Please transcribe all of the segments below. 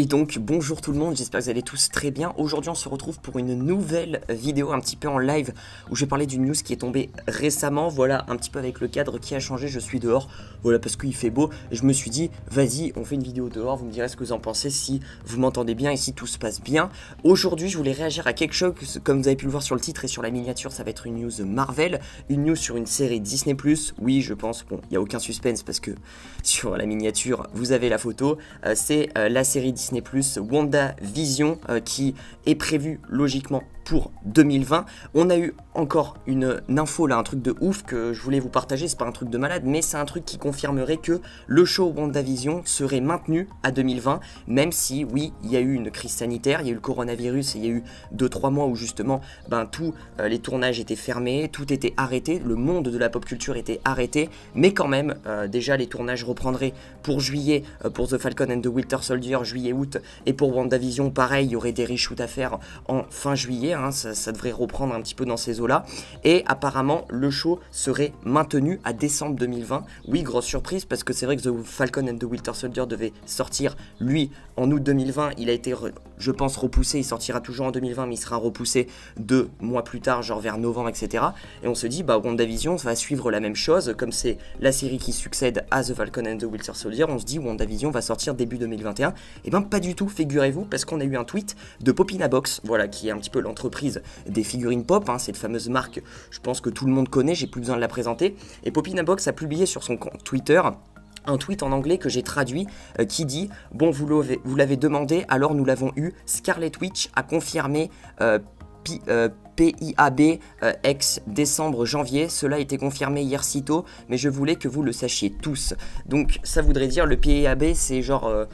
Et donc bonjour tout le monde, j'espère que vous allez tous très bien. Aujourd'hui on se retrouve pour une nouvelle vidéo un petit peu en live où je vais parler d'une news qui est tombée récemment. Voilà, un petit peu avec le cadre qui a changé, je suis dehors, voilà, parce qu'il fait beau. Et je me suis dit, vas-y, on fait une vidéo dehors, vous me direz ce que vous en pensez, si vous m'entendez bien et si tout se passe bien. Aujourd'hui je voulais réagir à quelque chose, comme vous avez pu le voir sur le titre et sur la miniature, ça va être une news Marvel, une news sur une série Disney+. Oui, je pense, bon, il n'y a aucun suspense parce que sur la miniature vous avez la photo, c'est la série Disney+, WandaVision, qui est prévue logiquement pour 2020. On a eu encore une info là, un truc de ouf que je voulais vous partager, c'est pas un truc de malade, mais c'est un truc qui confirmerait que le show WandaVision serait maintenu à 2020, même si oui, il y a eu une crise sanitaire, il y a eu le coronavirus, et il y a eu 2-3 mois où justement, tous les tournages étaient fermés, tout était arrêté, le monde de la pop culture était arrêté, mais quand même, déjà les tournages reprendraient pour juillet, pour The Falcon and the Winter Soldier, juillet-août, et pour WandaVision, pareil, il y aurait des reshoots à faire en fin juillet, ça devrait reprendre un petit peu dans ces eaux-là, et apparemment, le show serait maintenu à décembre 2020. Oui, grosse surprise, parce que c'est vrai que The Falcon and the Winter Soldier devait sortir, lui, en août 2020, il a été, je pense, repoussé, il sortira toujours en 2020, mais il sera repoussé 2 mois plus tard, genre vers novembre, etc. Et on se dit, WandaVision va suivre la même chose, comme c'est la série qui succède à The Falcon and the Winter Soldier, on se dit, WandaVision va sortir début 2021. Et pas du tout, figurez-vous, parce qu'on a eu un tweet de Popinabox, voilà, qui est un petit peu l'entreprise des figurines pop, cette fameuse marque, je pense que tout le monde connaît, j'ai plus besoin de la présenter. Et Popinabox a publié sur son compte Twitter un tweet en anglais que j'ai traduit qui dit « Bon, vous l'avez demandé, alors nous l'avons eu. Scarlet Witch a confirmé PIAB ex décembre-janvier. Cela a été confirmé hier si tôt, mais je voulais que vous le sachiez tous. » Donc ça voudrait dire, le PIAB, c'est genre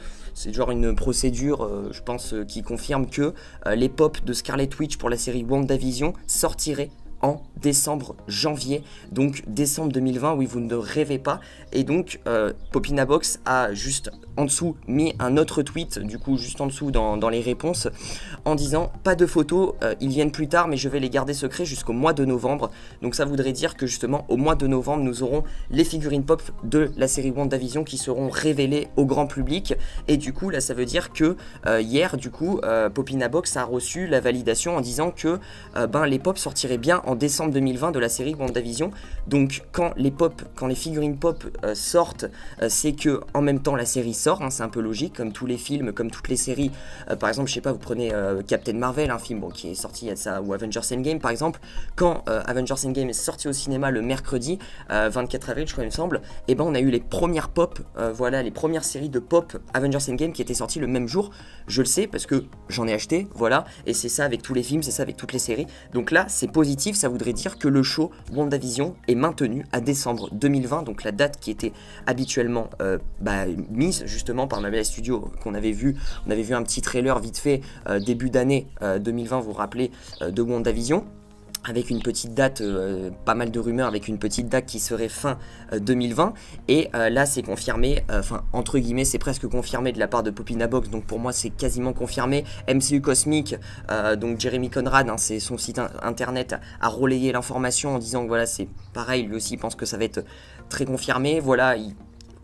une procédure, je pense, qui confirme que les pop de Scarlet Witch pour la série WandaVision sortiraient en décembre-janvier, donc décembre 2020, oui, vous ne rêvez pas. Et donc Popinabox a juste en dessous mis un autre tweet, du coup juste en dessous dans les réponses, en disant pas de photos, ils viennent plus tard, mais je vais les garder secrets jusqu'au mois de novembre. Donc ça voudrait dire que justement au mois de novembre nous aurons les figurines pop de la série WandaVision qui seront révélées au grand public. Et du coup là ça veut dire que hier du coup Popinabox a reçu la validation en disant que les pop sortiraient bien en décembre 2020 de la série WandaVision. Donc quand les figurines pop sortent, c'est que en même temps la série sort, c'est un peu logique, comme tous les films, comme toutes les séries. Par exemple, je sais pas, vous prenez Captain Marvel, un film qui est sorti il y a ça, ou Avengers Endgame par exemple. Quand Avengers Endgame est sorti au cinéma le mercredi 24 avril, je crois il me semble, et on a eu les premières pop, voilà, les premières séries de pop Avengers Endgame qui étaient sorties le même jour. Je le sais parce que j'en ai acheté, voilà, et c'est ça avec tous les films, c'est ça avec toutes les séries. Donc là, c'est positif, ça voudrait dire que le show WandaVision est maintenu à décembre 2020, donc la date qui était habituellement mise justement par Marvel Studios, qu'on avait vu, on avait vu un petit trailer vite fait début d'année 2020, vous vous rappelez, de WandaVision, avec une petite date, pas mal de rumeurs, avec une petite date qui serait fin 2020, et là c'est confirmé, entre guillemets c'est presque confirmé de la part de Popinabox, donc pour moi c'est quasiment confirmé. MCU Cosmic, donc Jeremy Conrad, c'est son site internet, a relayé l'information en disant que voilà, c'est pareil, lui aussi pense que ça va être très confirmé, voilà.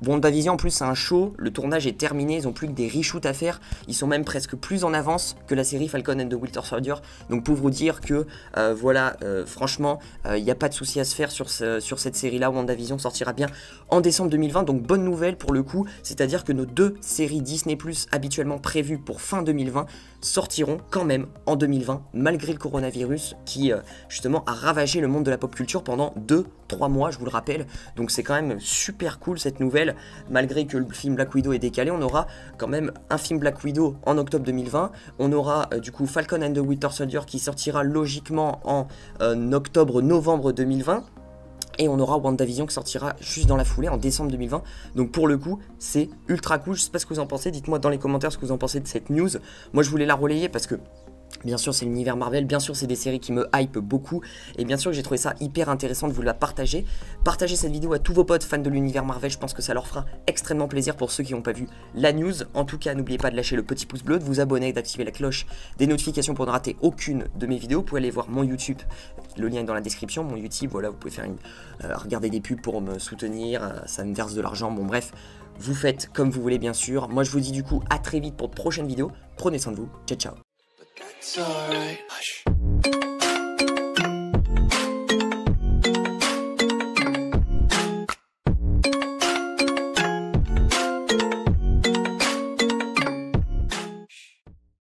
WandaVision en plus c'est un show, le tournage est terminé, ils ont plus que des reshoots à faire, ils sont même presque plus en avance que la série Falcon and the Winter Soldier, donc pour vous dire que franchement il n'y a pas de souci à se faire sur cette série là. WandaVision sortira bien en décembre 2020, donc bonne nouvelle pour le coup, c'est à dire que nos deux séries Disney+, habituellement prévues pour fin 2020, sortiront quand même en 2020, malgré le coronavirus qui justement a ravagé le monde de la pop culture pendant 2-3 mois, je vous le rappelle. Donc c'est quand même super cool cette nouvelle, malgré que le film Black Widow est décalé, on aura quand même un film Black Widow en octobre 2020, on aura du coup Falcon and the Winter Soldier qui sortira logiquement en octobre-novembre 2020, et on aura WandaVision qui sortira juste dans la foulée en décembre 2020. Donc pour le coup, c'est ultra cool. Je sais pas ce que vous en pensez. Dites-moi dans les commentaires ce que vous en pensez de cette news. Moi, je voulais la relayer parce que bien sûr c'est l'univers Marvel, bien sûr c'est des séries qui me hype beaucoup, et bien sûr que j'ai trouvé ça hyper intéressant de vous la partager. Partagez cette vidéo à tous vos potes fans de l'univers Marvel, je pense que ça leur fera extrêmement plaisir pour ceux qui n'ont pas vu la news. En tout cas, n'oubliez pas de lâcher le petit pouce bleu, de vous abonner, d'activer la cloche des notifications pour ne rater aucune de mes vidéos. Vous pouvez aller voir mon YouTube, le lien est dans la description, mon YouTube, voilà, vous pouvez faire regarder des pubs pour me soutenir, ça me verse de l'argent, bon bref. vous faites comme vous voulez bien sûr. Moi je vous dis du coup à très vite pour de prochaines vidéos. Prenez soin de vous, ciao ciao.